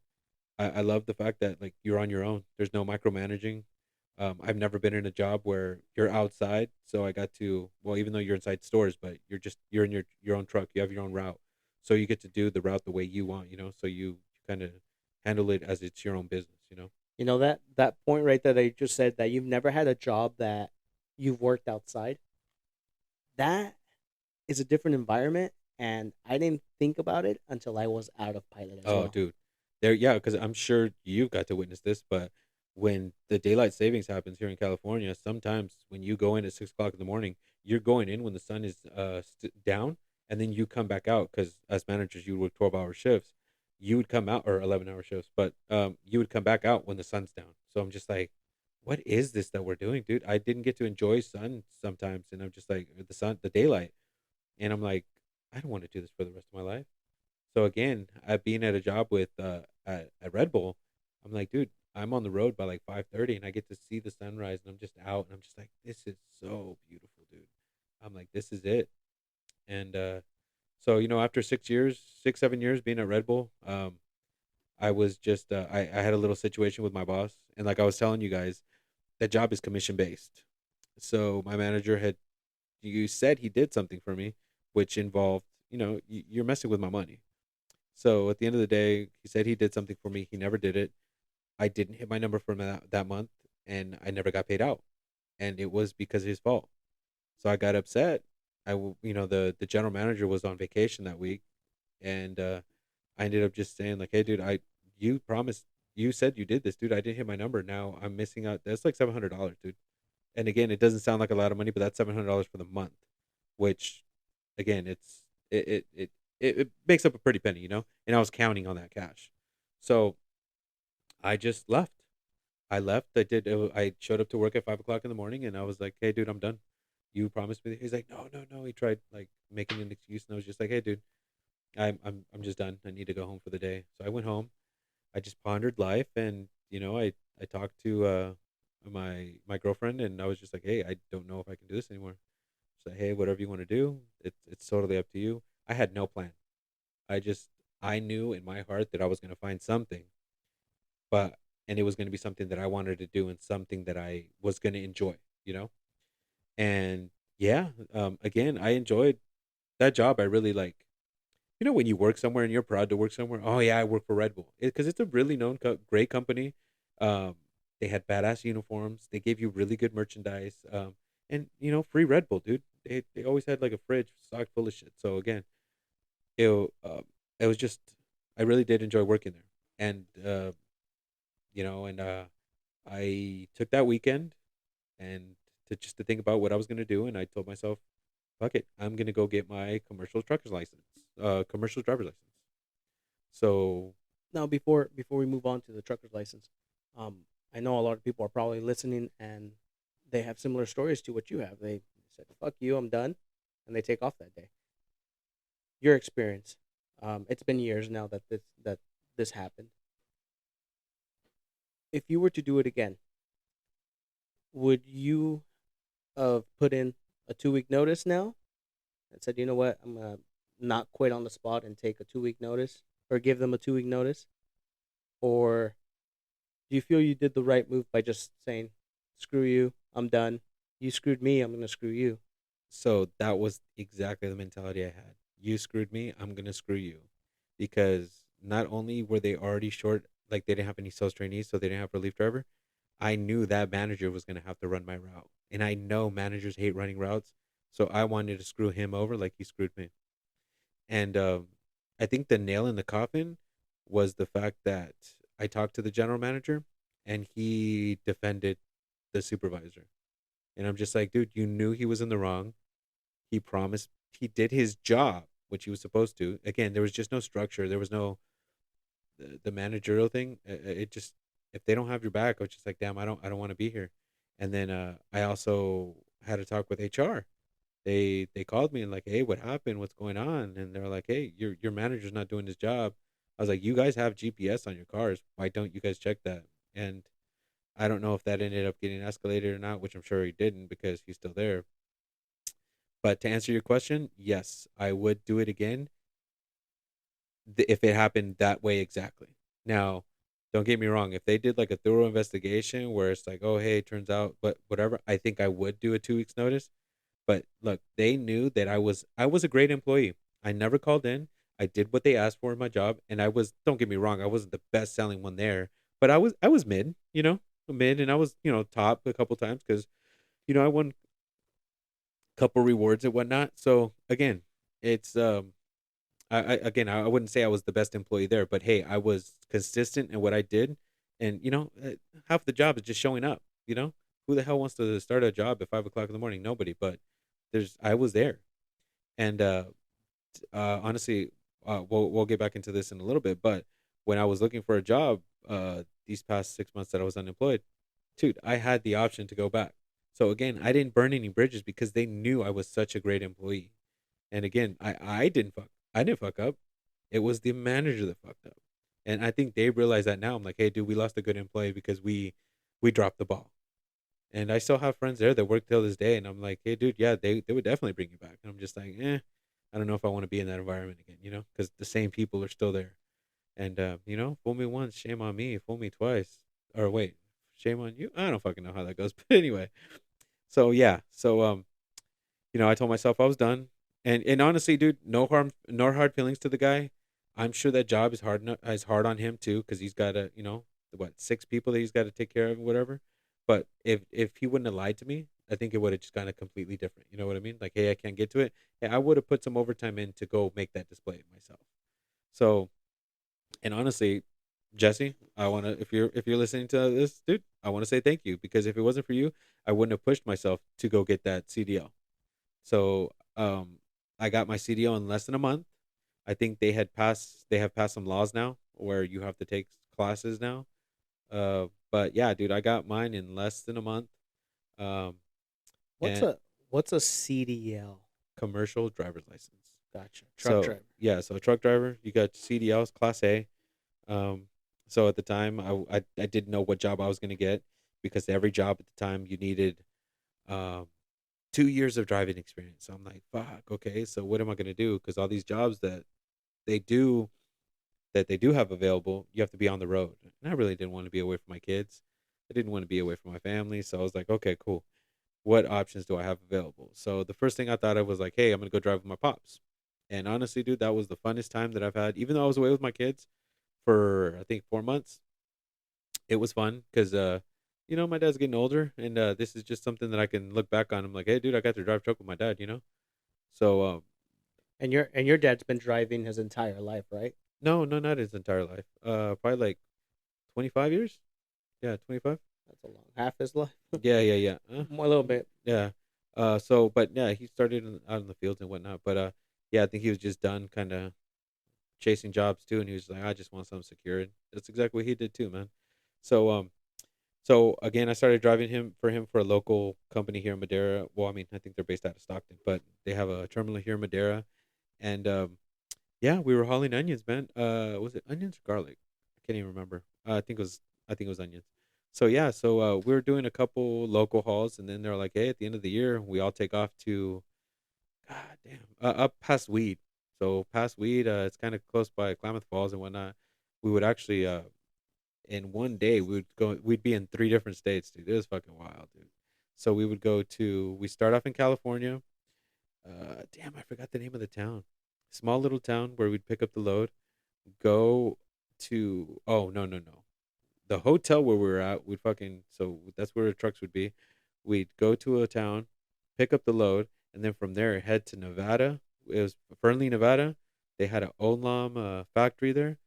I love the fact that like you're on your own. There's no micromanaging. I've never been in a job where you're outside, so I got to well, even though you're inside stores, but you're in your own truck. You have your own route, so you get to do the route the way you want. So you kind of handle it as it's your own business. That point right there that you just said that you've never had a job that you've worked outside. That is a different environment, and I didn't think about it until I was out of pilot as Oh, well. dude. Yeah, because I'm sure you got to witness this, but when the daylight savings happens here in California, sometimes when you go in at 6 o'clock in the morning, you're going in when the sun is down, and then you come back out because as managers, you work 12-hour shifts. You would come out or 11-hour shifts, but you would come back out when the sun's down. So I'm just like, what is this that we're doing, dude? I didn't get to enjoy sun sometimes, and I'm just like the daylight, and I'm like, I don't want to do this for the rest of my life. So again, at being at a job with at Red Bull, I'm like, dude, I'm on the road by like 5:30, and I get to see the sunrise, and I'm just out, and I'm just like, this is so beautiful, dude. I'm like, this is it. And so after 6 years, 6 7 years being at Red Bull, I was just I had a little situation with my boss, and like I was telling you guys, that job is commission based. So my manager had you said he did something for me, which involved you're messing with my money. So at the end of the day, he said he did something for me. He never did it. I didn't hit my number for that month, and I never got paid out, and it was because of his fault. So I got upset. The general manager was on vacation that week, and I ended up just saying like, "Hey, dude, you promised, you said you did this, dude. I didn't hit my number. Now I'm missing out. That's like $700, dude." And again, it doesn't sound like a lot of money, but that's $700 for the month, which again, it makes up a pretty penny. And I was counting on that cash, so I just left. I left. I showed up to work at 5 o'clock in the morning, and I was like, "Hey, dude, I'm done. You promised me." He's like, "No, no, no." He tried like making an excuse, and I was just like, "Hey, dude, I'm just done. I need to go home for the day." So I went home. I just pondered life, and I talked to my girlfriend, and I was just like, "Hey, I don't know if I can do this anymore." She's like, "Hey, whatever you want to do, it's totally up to you." I had no plan. I just I knew in my heart that I was going to find something, but and it was going to be something that I wanted to do and something that I was going to enjoy. And yeah, again, I enjoyed that job. I really like when you work somewhere and you're proud to work somewhere. Oh yeah, I work for Red Bull because it's a really known great company. Um, they had badass uniforms. They gave you really good merchandise. And free Red Bull, dude. they always had like a fridge stocked full of shit. So again, it it was just I really did enjoy working there, and and I took that weekend and to think about what I was gonna do, and I told myself, fuck it, I'm gonna go get my commercial driver's license. So Now, before we move on to the trucker's license, I know a lot of people are probably listening and they have similar stories to what you have. They said, "Fuck you, I'm done," and they take off that day. Your experience. It's been years now that this happened. If you were to do it again, would you have put in a 2 week notice now and said, "You know what, I'm gonna not quit on the spot and take a 2 week notice, or give them a 2 week notice," or do you feel you did the right move by just saying, "Screw you, I'm done. You screwed me, I'm gonna screw you." so that was exactly the mentality I had. You screwed me, I'm gonna screw you. Because not only were they already short, like they didn't have any sales trainees, so they didn't have a relief driver. I knew that manager was gonna have to run my route. And I know managers hate running routes. So I wanted to screw him over like he screwed me. And I think the nail in the coffin was the fact that I talked to the general manager and he defended the supervisor. And I'm just like, dude, you knew he was in the wrong. He promised he did his job, which he was supposed to. Again, there was just no structure. There was no the managerial thing. It just if they don't have your back, I was just like, damn, I don't want to be here. And then I also had a talk with HR. They called me and like, hey, what happened? What's going on? And they're like, hey, your manager's not doing his job. I was like, you guys have GPS on your cars. Why don't you guys check that? And I don't know if that ended up getting escalated or not, which I'm sure he didn't because he's still there. But to answer your question, yes, I would do it again if it happened that way exactly. Now, don't get me wrong. If they did like a thorough investigation where it's like, oh, hey, turns out, but whatever, I think I would do a 2 weeks notice. But look, they knew that I was a great employee. I never called in. I did what they asked for in my job, and I was. Don't get me wrong. I wasn't the best selling one there, but I was mid. Mid, and I was top a couple times because I won a couple rewards and whatnot. So again, it's I wouldn't say I was the best employee there, but hey, I was consistent in what I did, and half the job is just showing up. Who the hell wants to start a job at 5 o'clock in the morning? Nobody. But I was there, and honestly, we'll get back into this in a little bit. But when I was looking for a job, these past 6 months that I was unemployed, dude, I had the option to go back. So again, I didn't burn any bridges because they knew I was such a great employee. And again, I didn't fuck up. It was the manager that fucked up. And I think they realize that now. I'm like, hey, dude, we lost a good employee because we dropped the ball. And I still have friends there that work till this day. And I'm like, hey, dude, yeah, they would definitely bring you back. And I'm just like, I don't know if I want to be in that environment again, because the same people are still there. And fool me once, shame on me. Fool me twice, or wait, shame on you. I don't fucking know how that goes. But anyway, so yeah, so I told myself I was done. And honestly, dude, no harm, no hard feelings to the guy. I'm sure that job is hard on him too, because he's got what, 6 people that he's got to take care of, whatever. But if he wouldn't have lied to me, I think it would have just gone a completely different. You know what I mean? Like, hey, I can't get to it. Hey, I would have put some overtime in to go make that display myself. So, and honestly, Jesse, I want to if you're listening to this, dude, I want to say thank you, because if it wasn't for you, I wouldn't have pushed myself to go get that CDL. So I got my CDO in less than a month. I think they have passed some laws now where you have to take classes now. But yeah, dude, I got mine in less than a month. Um, What's and a CDL? commercial driver's license. Gotcha. Truck So driver. yeah, so truck driver, you got CDLs, class A. Um, so at the time, I didn't know what job I was gonna get, because every job at the time you needed um 2 years of driving experience. So I'm like, fuck, okay, so what am I gonna do? Because all these jobs they do they do have available, you have to be on the road. And I really didn't want to be away from my kids. I didn't want to be away from my family. So I was like, okay, cool. What options do I have available? So the first thing I thought of was like, hey, I'm gonna go drive with my pops. And honestly, dude, that was the funnest time that I've had. Even though I was away with my kids for I think 4 months, it was fun because my dad's getting older, and this is just something that I can look back on. I'm like, hey, dude, I got to drive truck with my dad. So And your dad's been driving his entire life, right? no, no, not his entire life. Probably like 25 years. Yeah, 25. That's a long half his life. Yeah, yeah, yeah. More, a little bit. Yeah. So, but yeah, he started out in the fields and whatnot. But yeah, I think he was just done kind of chasing jobs too, and he was like, I just want something secure. And that's exactly what he did too, man. So, so again, I started driving him for a local company here in Madera. Well, I mean, I think they're based out of Stockton, but they have a terminal here in Madera, and yeah, we were hauling onions, man. Was it onions or garlic? I can't even remember. I think it was onions. So yeah, so we were doing a couple local hauls, and then they're like, hey, at the end of the year, we all take off to, god damn, up past Weed. So past Weed, it's kind of close by Klamath Falls and whatnot. We would actually, in one day, we'd be in three different states, dude. It was fucking wild, dude. So we start off in California. Damn, I forgot the name of the town. Small little town where we'd pick up the load, go to, oh, no, no, no, the hotel where we were at, we'd fucking, so that's where the trucks would be. We'd go to a town, pick up the load, and then from there head to Nevada. It was Fernley, Nevada. They had an Olam factory there,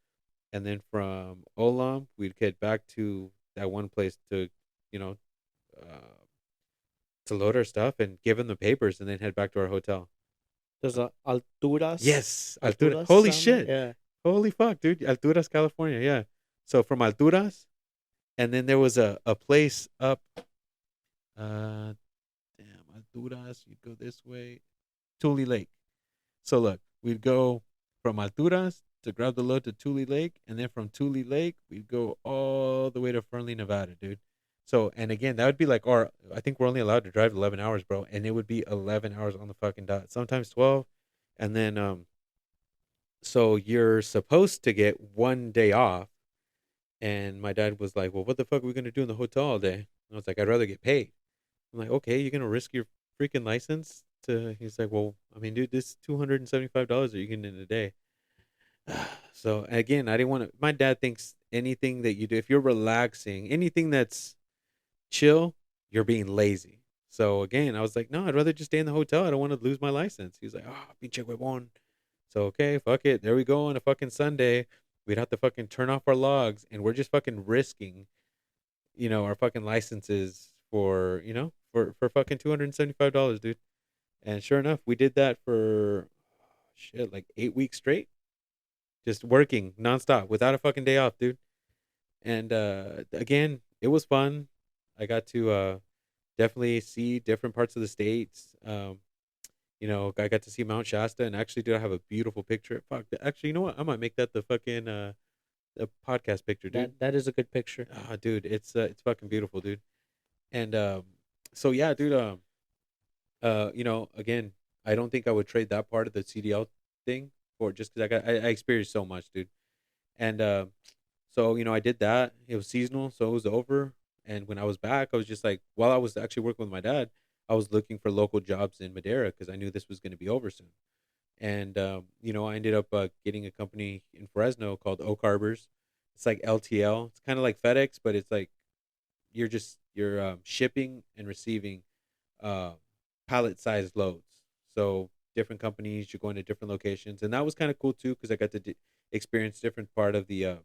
and then from Olam we'd get back to that one place to, you know, uh, to load our stuff and give them the papers, and then head back to our hotel. There's a Alturas. Yes, Altura. Alturas Holy down there. shit. Yeah. Holy fuck, dude. Alturas, California. Yeah. So from Alturas, and then there was a place up. Uh, damn, Alturas. You'd go this way, Tule Lake. So look, we'd go from Alturas to grab the load to Tule Lake, and then from Tule Lake we'd go all the way to Fernley, Nevada, dude. So and again, that would be like our. I think we're only allowed to drive 11 hours, bro, and it would be 11 hours on the fucking dot. Sometimes 12, and then so you're supposed to get one day off. And my dad was like, well, what the fuck are we going to do in the hotel all day? And I was like, I'd rather get paid. I'm like, okay, you're going to risk your freaking license to, he's like, well, I mean, dude, this is $275 that you get in a day. So again, I didn't want to, my dad thinks anything that you do, if you're relaxing, anything that's chill, you're being lazy. So again, I was like, no, I'd rather just stay in the hotel. I don't want to lose my license. He's like, oh, pinche huevon. So okay, fuck it. There we go on a fucking Sunday. We'd have to fucking turn off our logs, and we're just fucking risking, our fucking licenses for, for fucking $275, dude. And sure enough, we did that for shit, like 8 weeks straight, just working nonstop without a fucking day off, dude. And again, it was fun. I got to definitely see different parts of the states. I got to see Mount Shasta, and actually, dude, I have a beautiful picture. Fuck, actually, you know what? I might make that the fucking the podcast picture, dude. That is a good picture. Ah, dude, it's fucking beautiful, dude. And so yeah, dude. Again, I don't think I would trade that part of the CDL thing for just because I experienced so much, dude. And so I did that. It was seasonal, so it was over. And when I was back, I was just like, while I was actually working with my dad, I was looking for local jobs in Madera because I knew this was going to be over soon. And I ended up getting a company in Fresno called Oak Harbors. It's like LTL. It's kind of like FedEx, but it's like you're shipping and receiving uh, pallet sized loads. So different companies, you're going to different locations, and that was kind of cool too because I got to experience different part of the a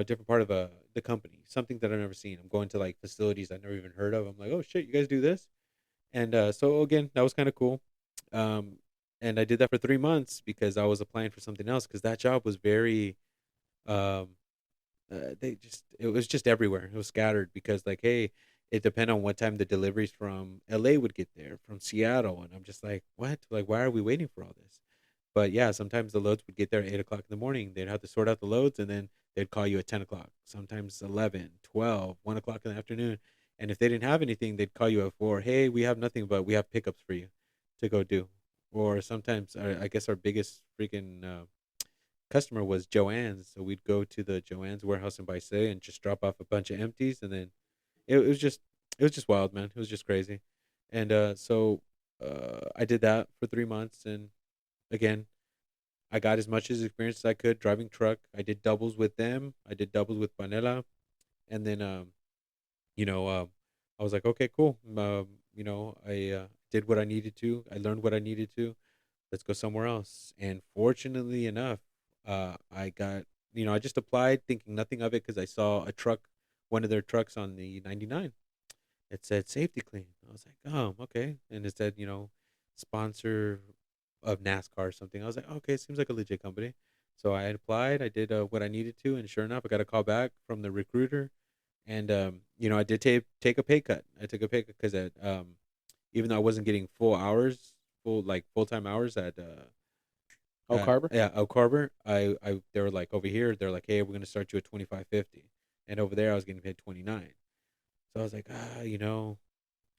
different part of the company, something that I've never seen. I'm going to like facilities I've never even heard of. I'm like, oh shit, you guys do this, and so again, that was kind of cool. Um, and I did that for 3 months because I was applying for something else because that job was very um it was just everywhere. It was scattered because like, hey, it depended on what time the deliveries from LA would get there, from Seattle, and I'm just like, what? Like, why are we waiting for all this? But yeah, sometimes the loads would get there at 8 o'clock in the morning. They'd have to sort out the loads, and then they'd call you at 10 o'clock. Sometimes 11, 12, 1 o'clock in the afternoon. And if they didn't have anything, they'd call you at 4. Hey, we have nothing, but we have pickups for you to go do. Or sometimes, I guess our biggest freaking customer was Joanne's. So we'd go to the Joanne's warehouse in Baise and just drop off a bunch of empties, and then it was just wild, man. It was just crazy, and so I did that for 3 months, and again, I got as much as experience as I could driving truck. I did doubles with them. I did doubles with Panela, and then I was like, okay, cool. I did what I needed to. I learned what I needed to. Let's go somewhere else. And fortunately enough, I got, I just applied thinking nothing of it because I saw a truck, one of their trucks on the 99. It said safety clean. I was like, oh, okay. And it said, sponsor of NASCAR or something. I was like, okay, it seems like a legit company. So I applied. I did what I needed to, and sure enough, I got a call back from the recruiter. And I did take a pay cut. I took a pay cut because even though I wasn't getting full hours, full time hours Oak Harbor. yeah, Oak Harbor, I they were like over here, they're like, hey, we're gonna start you at 25.50, and over there I was getting paid 29. So I was like,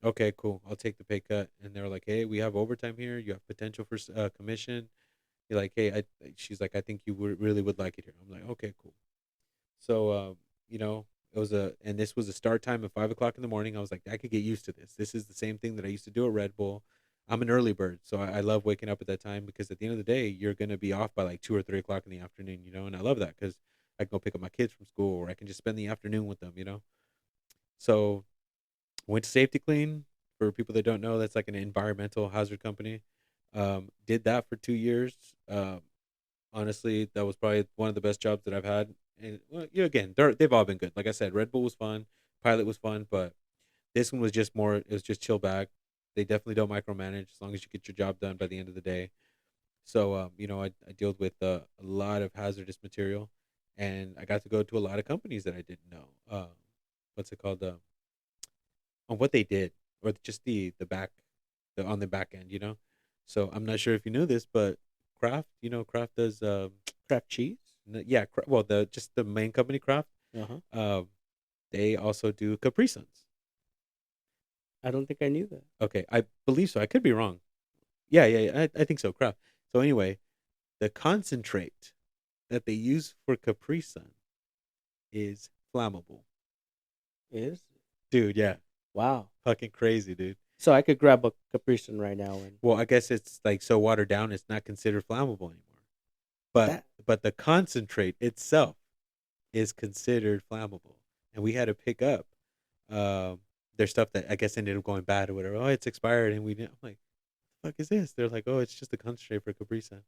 okay, cool, I'll take the pay cut. And they were like, hey, we have overtime here. You have potential for commission. You're like, hey, she's like, I think you really would like it here. I'm like, okay, cool. So, it was and this was a start time at 5 o'clock in the morning. I was like, I could get used to this. This is the same thing that I used to do at Red Bull. I'm an early bird, so I love waking up at that time because at the end of the day, you're gonna be off by like 2 or 3 o'clock in the afternoon, and I love that because I can go pick up my kids from school or I can just spend the afternoon with them. So went to Safety Clean. For people that don't know, that's like an environmental hazard company. Did that for 2 years. Honestly, that was probably one of the best jobs that I've had. And well, again, they've all been good. Like I said, Red Bull was fun, Pilot was fun, but this one was just more. It was just chill back. They definitely don't micromanage as long as you get your job done by the end of the day. So, I dealt with a lot of hazardous material, and I got to go to a lot of companies that I didn't know. What's it called? On what they did, or just the on the back end. So I'm not sure if you knew this, but Kraft does Kraft cheese. yeah, well, the main company Kraft, Uh huh. uh, they also do Capri Suns. I don't think I knew that. Okay, I believe so. I could be wrong. Yeah, yeah, yeah, I think so. Kraft. So anyway, the concentrate that they use for Capri Sun is flammable, Is dude. Yeah, wow. fucking crazy, dude. So I could grab a Capri Sun right now and Well, I guess it's like so watered down, it's not considered flammable anymore. But that. but the concentrate itself is considered flammable, and we had to pick up um, their stuff that I guess ended up going bad or whatever. Oh, it's expired, and we didn't. I'm like, "The fuck is this?" They're like, "Oh, it's just a concentrate for Capri Sun."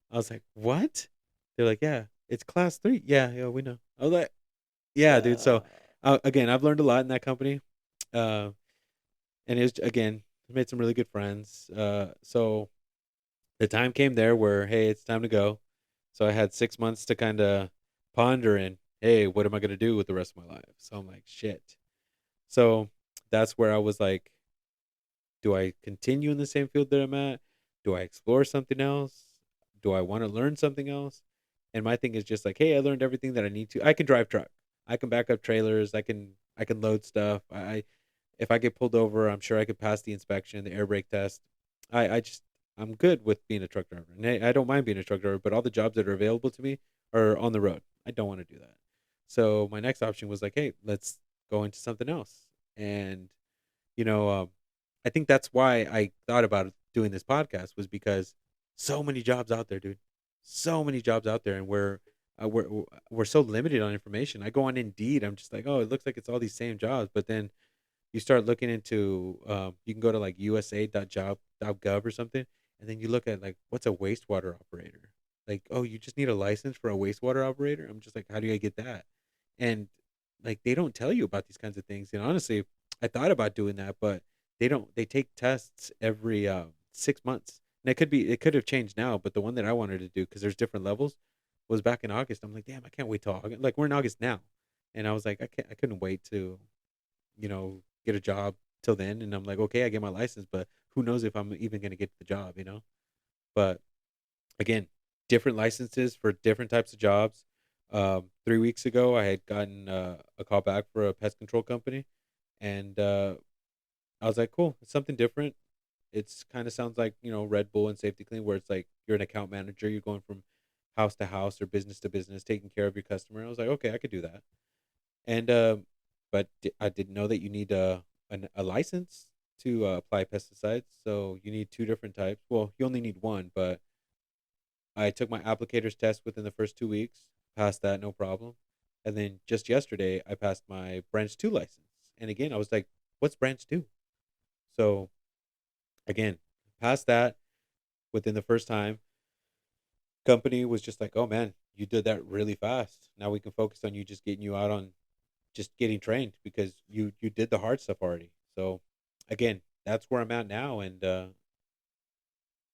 I was like, "What?" They're like, "Yeah, it's class 3." Yeah, yeah, we know. I was like, "Yeah, dude." So again, I've learned a lot in that company, uh, and it's again made some really good friends. So the time came there where, hey, it's time to go. So I had 6 months to kind of ponder and, hey, what am I going to do with the rest of my life? So I'm like, shit. So that's where I was like, do I continue in the same field that I'm at? Do I explore something else? Do I want to learn something else? And my thing is just like, hey, I learned everything that I need to. I can drive truck. I can back up trailers. I can load stuff. If I get pulled over, I'm sure I could pass the inspection, the air brake test. I just I'm good with being a truck driver, and I don't mind being a truck driver. But all the jobs that are available to me are on the road. I don't want to do that. So my next option was like, hey, let's go into something else. And you know, I think that's why I thought about doing this podcast was because so many jobs out there, dude. So many jobs out there, and we're so limited on information. I go on Indeed, I'm just like, oh, it looks like it's all these same jobs, but then you start looking into you can go to like usa.job.gov or something, and then you look at like what's a wastewater operator. Like, oh, you just need a license for a wastewater operator. I'm just like, how do I get that? And like they don't tell you about these kinds of things. And honestly, I thought about doing that, but they take tests every 6 months. And it could have changed now, but the one that I wanted to do, because there's different levels, was back in August. I'm like, damn, I can't wait till August. Like we're in August now, and I was like, I couldn't wait to get a job till then. And I'm like, okay, I get my license, but who knows if I'm even going to get the job. But again, different licenses for different types of jobs. 3 weeks ago, I had gotten a call back for a pest control company, and I was like, cool, it's something different. It's kind of sounds like Red Bull and Safety Clean, where it's like you're an account manager, you're going from house to house or business to business, taking care of your customer. I was like, okay, I could do that. And but I didn't know that you need a license to apply pesticides. So you need two different types. Well, you only need one, but I took my applicator's test within the first 2 weeks, passed that no problem, and then just yesterday I passed my branch two license. And again, I was like, what's branch two? So again, past that, within the first time, company was just like, oh man, you did that really fast. Now we can focus on you just getting you out on just getting trained because you did the hard stuff already. So again, that's where I'm at now. And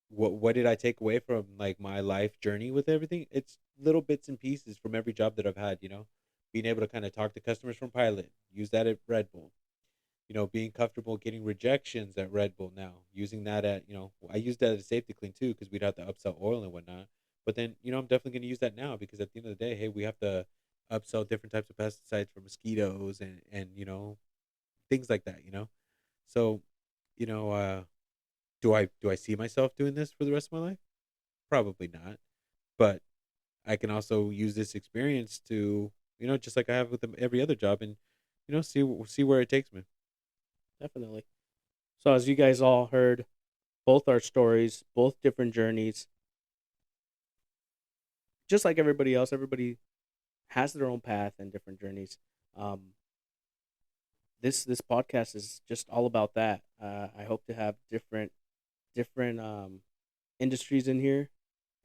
what did I take away from like my life journey with everything? It's little bits and pieces from every job that I've had. Being able to kind of talk to customers from Pilot, use that at Red Bull. Being comfortable getting rejections at Red Bull now, using that at I used that at Safety Clean too because we'd have to upsell oil and whatnot. But then I'm definitely going to use that now because at the end of the day, hey, we have to upsell different types of pesticides for mosquitoes and things like that. So you know do I see myself doing this for the rest of my life? Probably not. But I can also use this experience to just like I have with every other job and see where it takes me. Definitely. So as you guys all heard, both our stories, both different journeys. Just like everybody else, everybody has their own path and different journeys. Um, this podcast is just all about that. I hope to have different industries in here,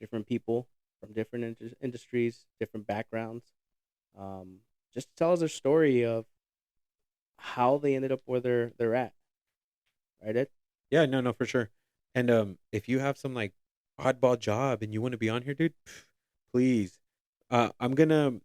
different people from different industries, different backgrounds. Just to tell us their story of how they ended up where they're at. Right, Ed? Yeah, no, no, for sure. And if you have some like oddball job and you want to be on here, dude, please. I'm gonna.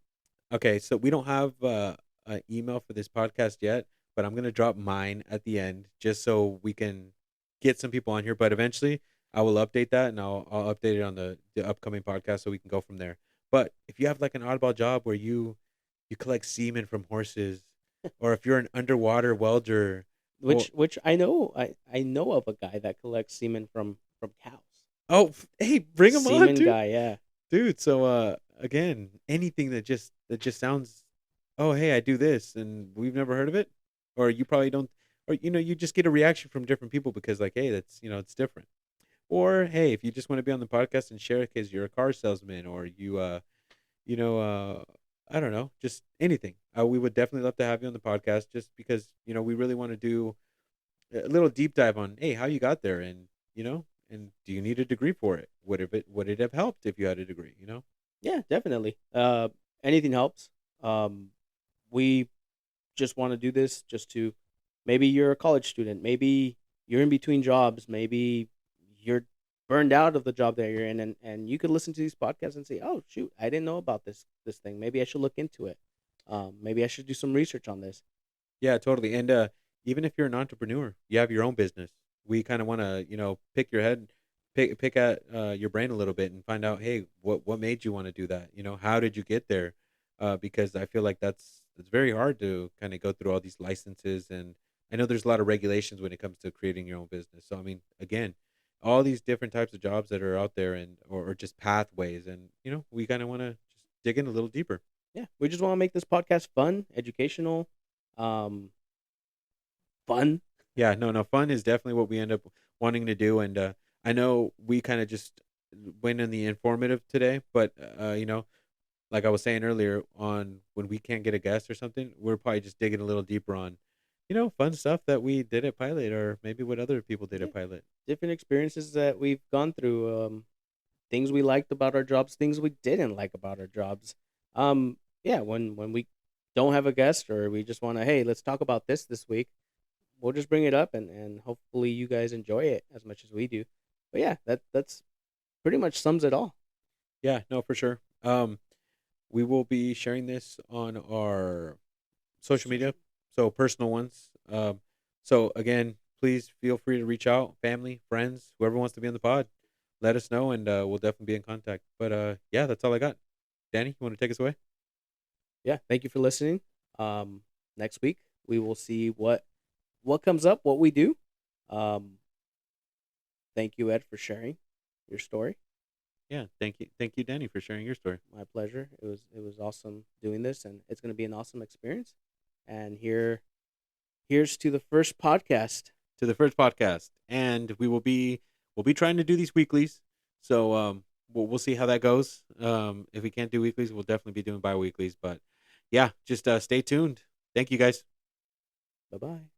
Okay, so we don't have an email for this podcast yet, but I'm gonna drop mine at the end just so we can get some people on here. But eventually, I will update that and I'll update it on the upcoming podcast so we can go from there. But if you have like an oddball job where you collect semen from horses, or if you're an underwater welder, or Which I know of a guy that collects semen from cows. hey, bring them on, Semen dude. guy, yeah. Dude, so again, anything that just sounds, oh hey, I do this and we've never heard of it, or you probably don't, or you just get a reaction from different people because like, hey, that's it's different. Or hey, if you just want to be on the podcast and share because you're a car salesman, or you know I don't know, just anything. We would definitely love to have you on the podcast just because we really want to do a little deep dive on hey how you got there, and do you need a degree for it? Would it have helped if you had a degree? Yeah, definitely. Anything helps. Um, we just want to do this just to maybe you're a college student, maybe you're in between jobs, maybe you're burned out of the job that you're in, and you could listen to these podcasts and say, "Oh shoot, I didn't know about this thing. Maybe I should look into it. Maybe I should do some research on this." Yeah, totally. And even if you're an entrepreneur, you have your own business. We kind of want to, pick your head, pick at your brain a little bit, and find out, hey, what made you want to do that? How did you get there? Because I feel like that's very hard to kind of go through all these licenses, and I know there's a lot of regulations when it comes to creating your own business. So I mean, again, all these different types of jobs that are out there, and or just pathways, and we kind of want to just dig in a little deeper. Yeah, we just want to make this podcast fun, educational, um, fun. Yeah, no, no. Fun is definitely what we end up wanting to do, and I know we kind of just went in the informative today, but like I was saying earlier, on when we can't get a guest or something, we're probably just digging a little deeper on, fun stuff that we did at Pilot, or maybe what other people did Yeah, at Pilot. different experiences that we've gone through. Things we liked about our jobs, things we didn't like about our jobs. Yeah, when we don't have a guest or we just want to, hey, let's talk about this week. We'll just bring it up and hopefully you guys enjoy it as much as we do. But yeah, that's pretty much sums it all. Yeah, no, for sure. We will be sharing this on our social media, Social. so personal ones. So again, please feel free to reach out, family, friends, whoever wants to be on the pod. Let us know, and we'll definitely be in contact. But yeah, that's all I got. Danny, you want to take us away? Yeah, thank you for listening. Um, Next week we will see what comes up, what we do. Um, Thank you, Ed, for sharing your story. Yeah, thank you, Danny, for sharing your story. My pleasure. It was awesome doing this, and it's going to be an awesome experience. And here's to the first podcast. To the first podcast, and we'll be trying to do these weeklies. So we'll see how that goes. If we can't do weeklies, we'll definitely be doing bi-weeklies. But yeah, just stay tuned. Thank you, guys. Bye bye.